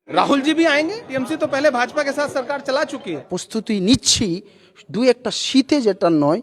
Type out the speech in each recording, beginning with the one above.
राहुल जी भी आएंगे। टीएमसी तो पहले भाजपा के साथ सरकार चला चुकी है। প্রস্তুতি নিচ্ছি দুই একটা শীতে যেটা নয়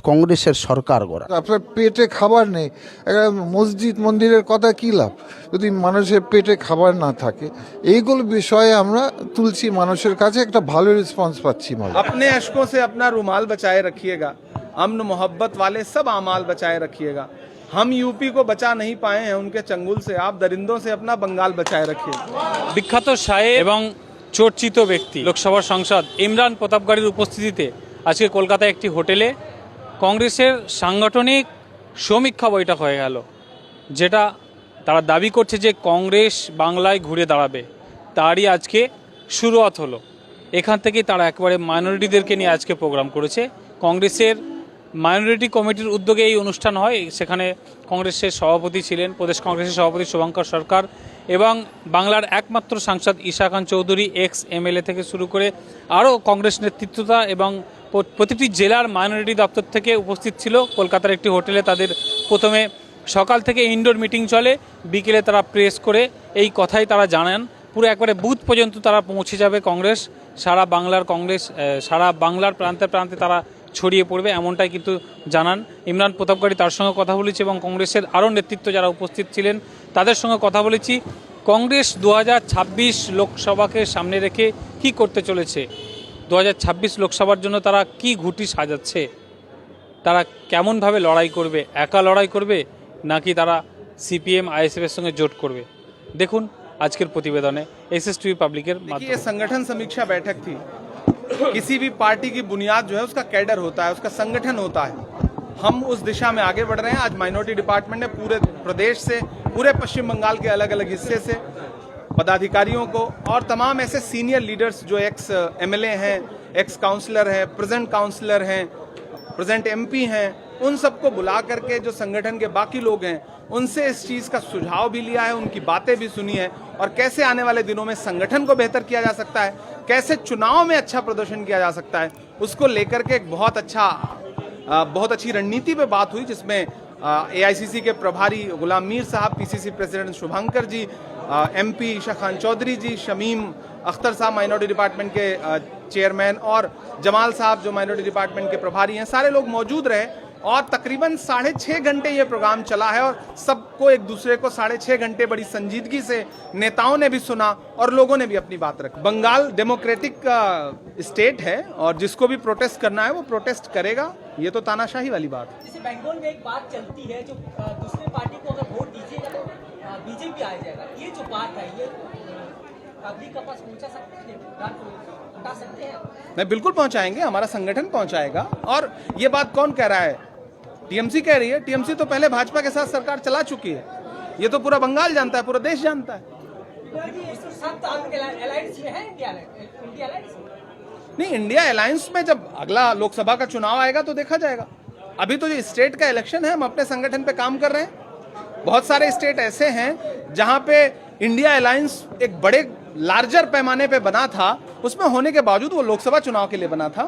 কংগ্রেসের সরকার গড়া। আপনার পেটে খাবার নেই, একটা মসজিদ মন্দিরের কথা কী লাভ যদি মানুষের পেটে খাবার না থাকে? এইগুলো বিষয়ে আমরা তুলছি মানুষের কাছে, একটা ভালো রেসপন্স পাচ্ছি। अपने अशकों से अपना रुमाल बचाए रखिएगा, अमन मोहब्बत वाले सब आमाल बचाए रखिएगा। हम यूपी को बचा नहीं पाए हैं उनके चंगुल से, आप दरिंदों से अपना बंगाल बचाए रखिए। বিখ্যাত শায়ের এবং চর্চিত ব্যক্তি লোকসভার সাংসদ ইমরান প্রতাপগড়ের উপস্থিতিতে আজকে কলকাতায় একটি হোটেলে কংগ্রেসের সাংগঠনিক সমীক্ষা বৈঠক হয়ে গেল, যেটা তারা দাবি করছে যে কংগ্রেস বাংলায় ঘুরে দাঁড়াবে, তারই আজকে শুরুয়াত হলো। এখান থেকেই তারা একেবারে মাইনরিটিদেরকে নিয়ে আজকে প্রোগ্রাম করেছে। কংগ্রেসের মাইনরিটি কমিটির উদ্যোগে এই অনুষ্ঠান হয়। সেখানে কংগ্রেসের সভাপতি ছিলেন, প্রদেশ কংগ্রেসের সভাপতি শুভঙ্কর সরকার এবং বাংলার একমাত্র সাংসদ ঈশা খান চৌধুরী, এক্স এমএলএ থেকে শুরু করে আরও কংগ্রেস নেতৃত্বতা এবং প্রতিটি জেলার মাইনরিটি দপ্তর থেকে উপস্থিত ছিল। কলকাতার একটি হোটেলে তাদের প্রথমে সকাল থেকে ইনডোর মিটিং চলে, বিকেলে তারা প্রেস করে এই কথাই তারা জানান। পুরো একবারে বুথ পর্যন্ত তারা পৌঁছে যাবে কংগ্রেস, সারা বাংলার কংগ্রেস, সারা বাংলার প্রান্তে প্রান্তে তারা ছড়িয়ে পড়বে, এমনটাই কিন্তু জানান ইমরান প্রতাপগড়ি। তার সঙ্গে কথা বলেছি এবং কংগ্রেসের আরও নেতৃত্ব যারা উপস্থিত ছিলেন তাদের সঙ্গে কথা বলেছি। কংগ্রেস 2026 লোকসভাকে সামনে রেখে কি করতে চলেছে, 2026 লোকসভার জন্য তারা কি ঘুঁটি সাজাচ্ছে, তারা কেমনভাবে লড়াই করবে, একা লড়াই করবে নাকি তারা সিপিএম আইএসএফের সঙ্গে জোট করবে, দেখুন আজকের প্রতিবেদনে এসএসটিভি পাবলিকের মাধ্যমে। ये संगठन समीक्षा बैठक थी। किसी भी पार्टी की बुनियाद जो है उसका कैडर होता है, उसका संगठन होता है। हम उस दिशा में आगे बढ़ रहे हैं। आज माइनॉरिटी डिपार्टमेंट ने पूरे प्रदेश से, पूरे पश्चिम बंगाल के अलग अलग हिस्से से पदाधिकारियों को और तमाम ऐसे सीनियर लीडर्स जो एक्स एमएलए हैं, एक्स काउंसलर हैं, प्रेजेंट काउंसलर हैं, प्रेजेंट एमपी हैं, उन सबको बुला करके जो संगठन के बाकी लोग हैं उनसे इस चीज़ का सुझाव भी लिया है, उनकी बातें भी सुनी है और कैसे आने वाले दिनों में संगठन को बेहतर किया जा सकता है, कैसे चुनाव में अच्छा प्रदर्शन किया जा सकता है, उसको लेकर के एक बहुत अच्छी रणनीति पे बात हुई, जिसमें एआईसीसी के प्रभारी गुलाम मीर साहब, पीसीसी प्रेसिडेंट शुभंकर जी, एमपी ईशा खान चौधरी जी, शमीम अख्तर साहब माइनॉरिटी डिपार्टमेंट के चेयरमैन और जमाल साहब जो माइनॉरिटी डिपार्टमेंट के प्रभारी हैं, सारे लोग मौजूद रहे और तकरीबन 6.5 घंटे ये प्रोग्राम चला है और सबको एक दूसरे को 6.5 घंटे बड़ी संजीदगी से नेताओं ने भी सुना और लोगों ने भी अपनी बात रखी। बंगाल डेमोक्रेटिक स्टेट है और जिसको भी प्रोटेस्ट करना है वो प्रोटेस्ट करेगा, ये तो तानाशाही वाली बात है। जैसे बंगाल में एक बात चलती है, जो दूसरे पार्टी को अगर वोट दीजिएगा तो बीजेपी आ जाएगा, ये जो बात है ये पब्लिक के पास पहुंचा सकते हैं, हटा सकते हैं? नहीं, बिल्कुल पहुंचाएंगे, हमारा संगठन पहुंचाएगा। और ये बात कौन कह रहा है? टीएमसी कह रही है। टीएमसी तो पहले भाजपा के साथ सरकार चला चुकी है, ये तो पूरा बंगाल जानता है, पूरा देश जानता है। नहीं, इंडिया अलायंस में जब अगला लोकसभा का चुनाव आएगा तो देखा जाएगा। अभी तो जो स्टेट का इलेक्शन है, हम अपने संगठन पे काम कर रहे हैं। बहुत सारे स्टेट ऐसे हैं जहां पे इंडिया अलायंस एक बड़े लार्जर पैमाने पे बना था, उसमें होने के बावजूद वो लोकसभा चुनाव के लिए बना था।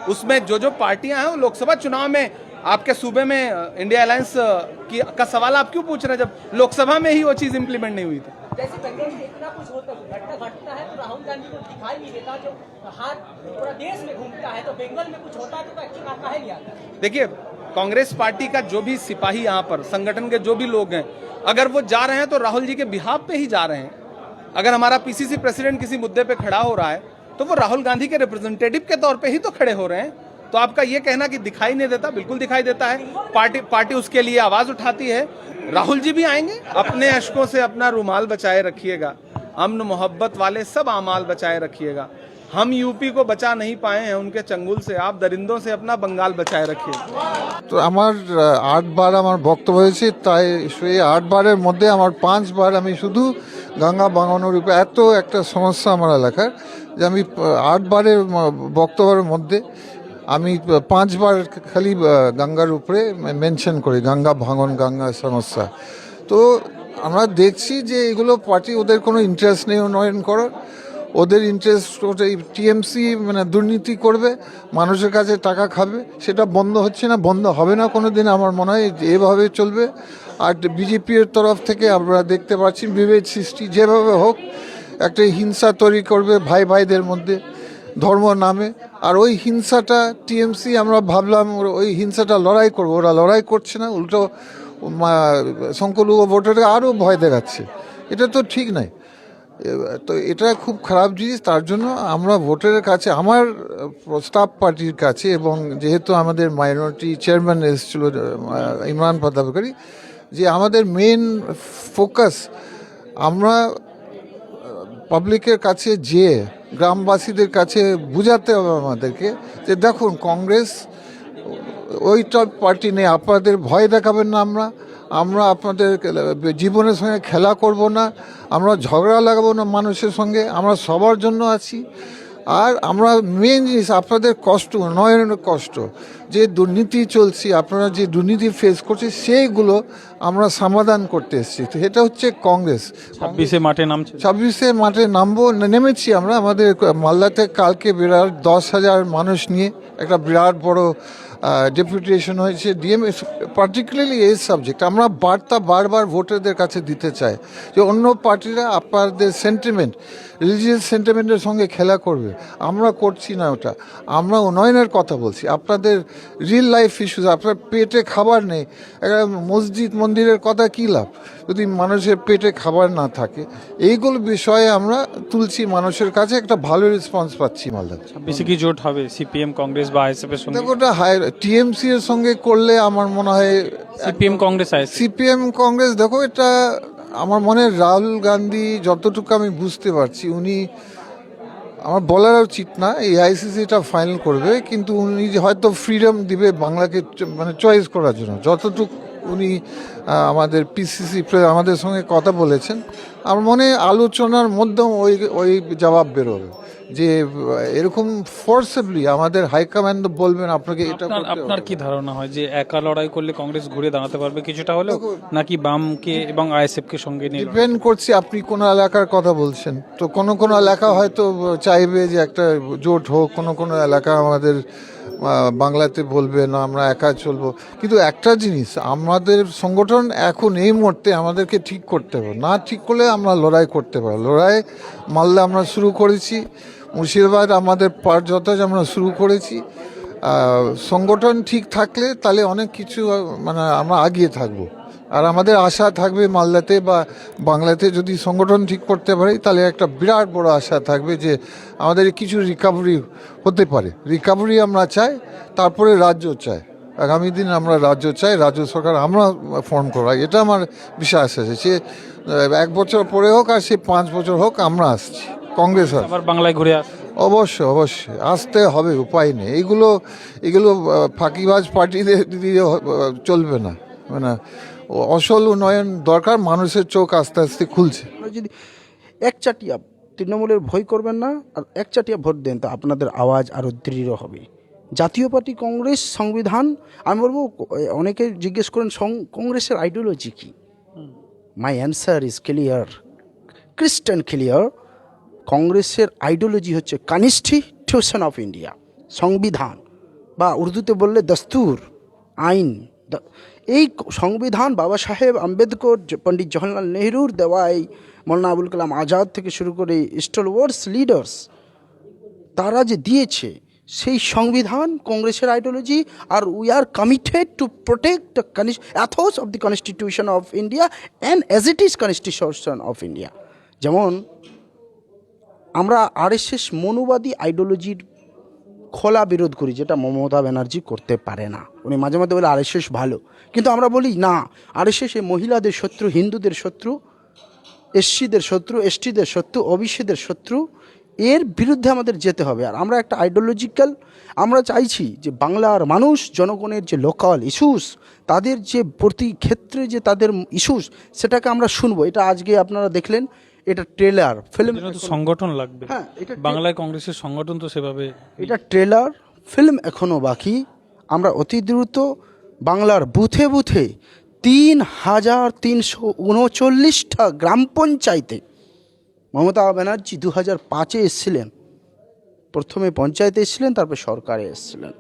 उसमें जो पार्टियां हैं वो लोकसभा चुनाव में, आपके सूबे में इंडिया अलायंस का सवाल आप क्यों पूछ रहे हैं जब लोकसभा में ही वो चीज इंप्लीमेंट नहीं हुई थी? जैसे बंगाल में इतना कुछ घटता है तो राहुल गांधी को दिखाई नहीं देता, जो हाथ पूरा देश में घूमता है, तो बंगाल में कुछ होता है तो एक्शन आता है नहीं आता? देखिए, कांग्रेस पार्टी का जो भी सिपाही यहाँ पर, संगठन के जो भी लोग हैं, अगर वो जा रहे हैं तो राहुल जी के बिहाफ पे ही जा रहे हैं। अगर हमारा पीसीसी प्रेसिडेंट किसी मुद्दे पे खड़ा हो रहा है तो वो राहुल गांधी के रिप्रेजेंटेटिव के तौर पे ही तो खड़े हो रहे हैं। तो आपका ये कहना कि दिखाई नहीं देता, बिल्कुल दिखाई देता है। पार्टी उसके लिए आवाज उठाती है। राहुल जी भी आएंगे। अपने अशकों से अपना रुमाल बचाए रखिएगा, अमन मोहब्बत वाले सब आमाल बचाए रखिए। हम यूपी को बचा नहीं पाए हैं उनके चंगुल से, आप दरिंदों से अपना बंगाल बचाए रखिए। তো আমার 8 বার আমার বক্তব্য হয়েছে, তাই সেই 8 বারের মধ্যে আমার 5 বার আমি শুধু গঙ্গা ভাঙনের উপরে, এত একটা সমস্যা আমার এলাকার যে আমি 8 বারের বক্তব্যের মধ্যে আমি 5 বার খালি গঙ্গার উপরে মেনশন করি, গঙ্গা ভাঙন, গঙ্গা সমস্যা। তো আমরা দেখছি যে এগুলো পার্টি, ওদের কোনো ইন্টারেস্ট নেই উন্নয়ন করার। ওদের ইন্টারেস্ট ওটা টিএমসি মানে দুর্নীতি করবে, মানুষের কাছে টাকা খাবে, সেটা বন্ধ হচ্ছে না, বন্ধ হবে না কোনো দিন। আমার মনে হয় এভাবে চলবে। আর বিজেপির তরফ থেকে আমরা দেখতে পাচ্ছি বিভেদ সৃষ্টি, যেভাবে হোক একটা হিংসা তৈরি করবে ভাই ভাইদের মধ্যে ধর্ম নামে। আর ওই হিংসাটা টিএমসি আমরা ভাবলাম ওই হিংসাটা লড়াই করবো, ওরা লড়াই করছে না, উল্টো সংখ্যালঘু ভোটারকে আরও ভয় দেখাচ্ছে। এটা তো ঠিক নাই। তো এটা খুব খারাপ জিনিস। তার জন্য আমরা ভোটারের কাছে, আমার প্রস্তাব পার্টির কাছে, এবং যেহেতু আমাদের মাইনরিটি চেয়ারম্যান এসেছিল ইমরান পদাবকারী, যে আমাদের মেন ফোকাস আমরা পাবলিকের কাছে যেয়ে গ্রামবাসীদের কাছে বুঝাতে হবে আমাদেরকে যে দেখুন কংগ্রেস ওইটা পার্টি নেই, আপনাদের ভয় দেখাবেন না, আমরা আপনাদের জীবনের সঙ্গে খেলা করব না, আমরা ঝগড়া লাগাবো না মানুষের সঙ্গে, আমরা সবার জন্য আছি। আর আমরা মেন জিনিস আপনাদের কষ্ট, উন্নয়নের কষ্ট, যে দুর্নীতি চলছে, আপনারা যে দুর্নীতি ফেস করছে সেইগুলো আমরা সমাধান করতে এসেছি। তো এটা হচ্ছে কংগ্রেস। 26 মাঠে নামছে। 26 মাঠে নেমেছি আমরা। আমাদের মালদাতে কালকে বিরাট 10,000 মানুষ নিয়ে একটা বিরাট বড় ডেপুটেশন হয়েছে ডিএম, পার্টিকুলারলি এই সাবজেক্ট। আমরা বার্তা বারবার ভোটারদের কাছে দিতে চাই যে অন্য পার্টিরা আপনাদের সেন্টিমেন্ট, রিলিজিয়াস সেন্টিমেন্টের সঙ্গে খেলা করবে, আমরা করছি না ওটা। আমরা উন্নয়নের কথা বলছি, আপনাদের রিয়েল লাইফ ইস্যুস। আপনার পেটে খাবার নেই, একটা মসজিদ মন্দিরের কথা কী লাভ যদি মানুষের পেটে খাবার না থাকে? এইগুলো বিষয়ে আমরা তুলছি মানুষের কাছে, একটা ভালো রেসপন্স পাচ্ছি মালদা। বেশি কি জোট হবে সিপিএম কংগ্রেস বা আইএসএফ এর সঙ্গে? দেখো ওটা টিএমসি এর সঙ্গে করলে আমার মনে হয় CPM Congress ISF. CPM Congress, দেখো এটা আমার মনে হয় রাহুল গান্ধী, যতটুকু আমি বুঝতে পারছি, উনি, আমার বলার উচিত না, এই আইসিসিটা ফাইনাল করবে, কিন্তু উনি হয়তো ফ্রিডম দিবে বাংলাকে মানে চয়েস করার জন্য। যতটুকু উনি আমাদের পিসিসি আমাদের সঙ্গে কথা বলেছেন, আমার মনে হয় আলোচনার মধ্যেও ওই জবাব বেরোবে যে এরকম ফোর্সেবলি আমাদের হাইকমান্ড বলবেন আপনাকে এটা করতে হবে। আপনার কি ধারণা হয় যে একা লড়াই করলে কংগ্রেস ঘুরে দাঁড়াতে পারবে কিছুটা হলেও, নাকি বামকে এবং আইএসএফ কে সঙ্গে নিয়ে? ডিপেন্ড করছে আপনি কোন এলাকার কথা বলছেন। তো কোন এলাকা হয়তো চাইবে যে একটা জোট হোক, কোন এলাকা আমাদের বাংলাতে বলবে না আমরা একা চলবো। কিন্তু একটা জিনিস, আমাদের সংগঠন এখন এই মুহূর্তে আমাদেরকে ঠিক করতে হবে, না ঠিক করলে আমরা লড়াই করতে পারবো। লড়াই মালদা আমরা শুরু করেছি, মুর্শিদাবাদ আমাদের যত আমরা শুরু করেছি। সংগঠন ঠিক থাকলে তাহলে অনেক কিছু মানে আমরা আগিয়ে থাকবো। আর আমাদের আশা থাকবে মালদাতে বা বাংলাতে যদি সংগঠন ঠিক করতে পারি, তাহলে একটা বিরাট বড় আশা থাকবে যে আমাদের কিছু রিকভারি হতে পারে। রিকভারি আমরা চাই, তারপরে রাজ্য চাই। আগামী দিন আমরা রাজ্য চাই, রাজ্য সরকার আমরা ফর্ম করা, এটা আমার বিশ্বাস আছে। সে 1 বছর পরে হোক আর সে 5 বছর হোক, আমরা আসছি, কংগ্রেস আসছে। আবার বাংলায় ঘুরে আস। অবশ্যই আসতে হবে, উপায় নেই। এগুলো ফাঁকিবাজ পার্টিদের দিয়ে চলবে না। মানে আসল উন্নয়ন দরকার, মানুষের চোখ আস্তে আস্তে খুলছে। যদি একচাটিয়া তৃণমূলের ভয় করবেন না আর একচাটিয়া ভোট দেন, তো আপনাদের আওয়াজ আরও দৃঢ় হবে। জাতীয় পার্টি কংগ্রেস সংবিধান, আমি বলবো অনেকে জিজ্ঞেস করেন কংগ্রেসের আইডিওলজি কি। My answer is clear, crystal clear. কংগ্রেসের আইডিওলজি হচ্ছে কনস্টিটিউশন অফ ইন্ডিয়া, সংবিধান, বা উর্দুতে বললে দস্তুর, আইন। এই সংবিধান বাবা সাহেব আম্বেদকর, পণ্ডিত জওহরলাল নেহরুর দেওয়া, এই মৌলানা আবুল কালাম আজাদ থেকে শুরু করে স্টলওয়ার্ডস লিডার্স, তারা যে দিয়েছে সেই সংবিধান কংগ্রেসের আইডিওলজি। আর we are committed to protect the ethos of the constitution of India and as it is constitution of India. যেমন আমরা আরএসএস মনুবাদী আইডিওলজির খোলা বিরোধ করি, যেটা মমতা ব্যানার্জি করতে পারে না। উনি মাঝে মাঝে বলে আরএসএস ভালো, কিন্তু আমরা বলি না, আরএসএস এই মহিলাদের শত্রু, হিন্দুদের শত্রু, এসসিদের শত্রু, এসটিদের শত্রু, ওবিসিদের শত্রু। এর বিরুদ্ধে আমাদের যেতে হবে। আর আমরা একটা আইডিওলজিক্যাল, আমরা চাইছি যে বাংলার মানুষ, জনগণের যে লোকাল ইস্যুস, তাদের যে প্রতি ক্ষেত্রে যে তাদের ইস্যুস, সেটাকে আমরা শুনবো। এটা আজকে আপনারা দেখলেন, এটা ট্রেলার ফিল্ম, সংগঠন লাগবে। হ্যাঁ, এটা বাংলায় কংগ্রেসের সংগঠন তো সেভাবে, এটা ট্রেলার ফিল্ম এখনও বাকি। আমরা অতি দ্রুত বাংলার বুথে বুথে 3,339টা গ্রাম পঞ্চায়েতে, মমতা ব্যানার্জি 2005-এ এসেছিলেন, প্রথমে পঞ্চায়েতে এসেছিলেন, তারপর সরকারে এসেছিলেন।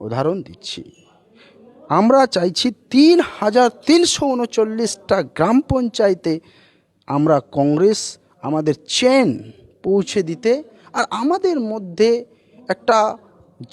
উদাহরণ দিচ্ছি, আমরা চাইছি 3,339টা গ্রাম পঞ্চায়েতে আমরা কংগ্রেস আমাদের চেন পৌঁছে দিতে, আর আমাদের মধ্যে একটা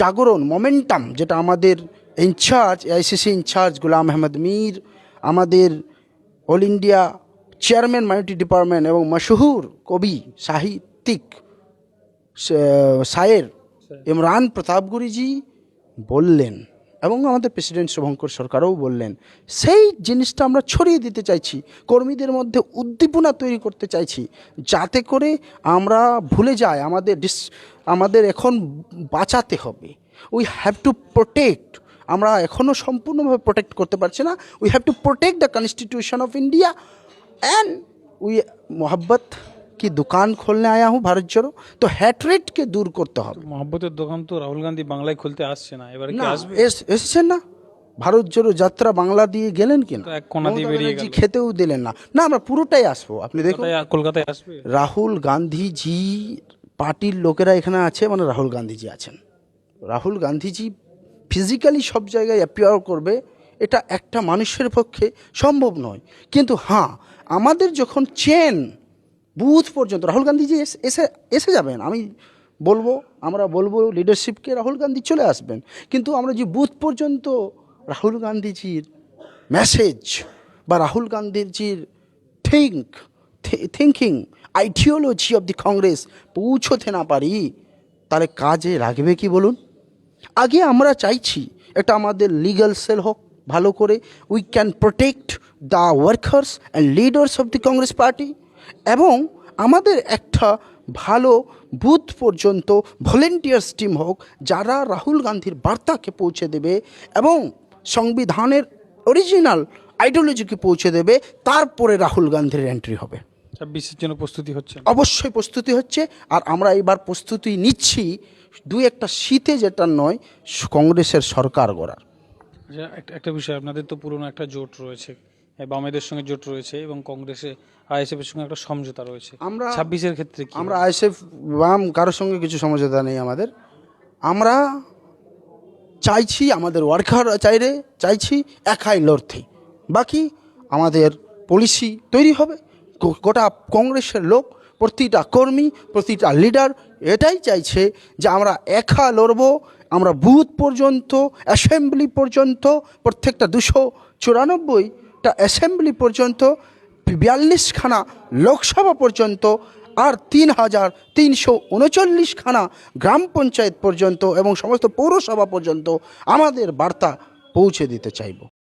জাগরণ মোমেন্টাম, যেটা আমাদের ইনচার্জ এআইসিসি ইনচার্জ গোলাম আহমদ মীর, আমাদের all India chairman minority department এবং মশহুর কবি সাহিত্যিক শায়ের ইমরান প্রতাপগুরিজি বললেন, এবং আমাদের প্রেসিডেন্ট শুভঙ্কর সরকারও বললেন, সেই জিনিসটা আমরা ছড়িয়ে দিতে চাইছি, কর্মীদের মধ্যে উদ্দীপনা তৈরি করতে চাইছি, যাতে করে আমরা ভুলে যাই আমাদের এখন বাঁচাতে হবে। উই হ্যাভ টু প্রোটেক্ট, আমরা এখনও সম্পূর্ণভাবে প্রোটেক্ট করতে পারছি না। We have to protect the constitution of India and we मोहब्बत की दुकान खोलने आया हूँ भारत जोड़ो। तो हैट्रेट के दूर করতে হবে। মহব্বতের দোকান তো রাহুল গান্ধী বাংলায় খুলতে আসছে না, এবারে কি না আসবে? এসেছেন না, ভারত জোড়ো যাত্রা বাংলা দিয়ে গেলেন কিনা, তো এক কোণা দিয়ে বেরিয়ে গেল। খেতেও দিলেন না। না, আমরা পুরোটাই আসবো, আপনি দেখুন। কলকাতায় আসবে রাহুল গান্ধীজি পার্টির লোকেরা এখানে আছে, মানে রাহুল গান্ধীজি আছেন। রাহুল গান্ধীজি ফিজিক্যালি সব জায়গায় অ্যাপিয়ার করবে, এটা একটা মানুষের পক্ষে সম্ভব নয়। কিন্তু হ্যাঁ, আমাদের যখন চেন বুথ পর্যন্ত রাহুল গান্ধীজি এসে যাবেন, আমরা বলবো লিডারশিপকে রাহুল গান্ধী চলে আসবেন, কিন্তু আমরা যে বুথ পর্যন্ত রাহুল গান্ধীজির মেসেজ বা রাহুল গান্ধীজির thinking ideology of the Congress পৌঁছতে না পারি, তাহলে কাজে লাগবে কি বলুন? আগে আমরা চাইছি এটা আমাদের লিগ্যাল সেল হোক ভালো করে, we can protect the workers and leaders of the Congress party, এবং আমাদের একটা ভালো বুথ পর্যন্ত ভলেন্টিয়ার্স টিম হোক, যারা রাহুল গান্ধীর বার্তাকে পৌঁছে দেবে এবং সংবিধানের অরিজিনাল আইডিওলজিকে পৌঁছে দেবে। তারপরে রাহুল গান্ধীর এন্ট্রি হবে। 26-এর জন্য প্রস্তুতি হচ্ছে? অবশ্যই প্রস্তুতি হচ্ছে, আর আমরা এবার প্রস্তুতি নিচ্ছি দুই একটা শীতে, যেটা নয়, কংগ্রেসের সরকার গড়ার। আচ্ছা, একটা বিষয়, আপনাদের তো পুরনো একটা জোট রয়েছে, বামেদের সঙ্গে জোট রয়েছে এবং কংগ্রেসে আইএসএফ এর সঙ্গে একটা সমঝোতা রয়েছে। আমরা 26-এর ক্ষেত্রে কি? আমরা আইএসএফ বাম কারোর সঙ্গে কিছু সমঝোতা নেই আমাদের। আমরা চাইছি, আমাদের ওয়ার্কার চাইছি একাই লড়তে, বাকি আমাদের পলিসি তৈরি হবে। গোটা কংগ্রেসের লোক, প্রতিটা কর্মী, প্রতিটা লিডার এটাই চাইছে যে আমরা একা লড়বো। আমরা বুথ পর্যন্ত, অ্যাসেম্বলি পর্যন্ত, প্রত্যেকটা 294টা অ্যাসেম্বলি পর্যন্ত, 42খানা লোকসভা পর্যন্ত, আর 3339খানা গ্রাম পঞ্চায়েত পর্যন্ত এবং সমস্ত পৌরসভা পর্যন্ত আমাদের বার্তা পৌঁছে দিতে চাইব।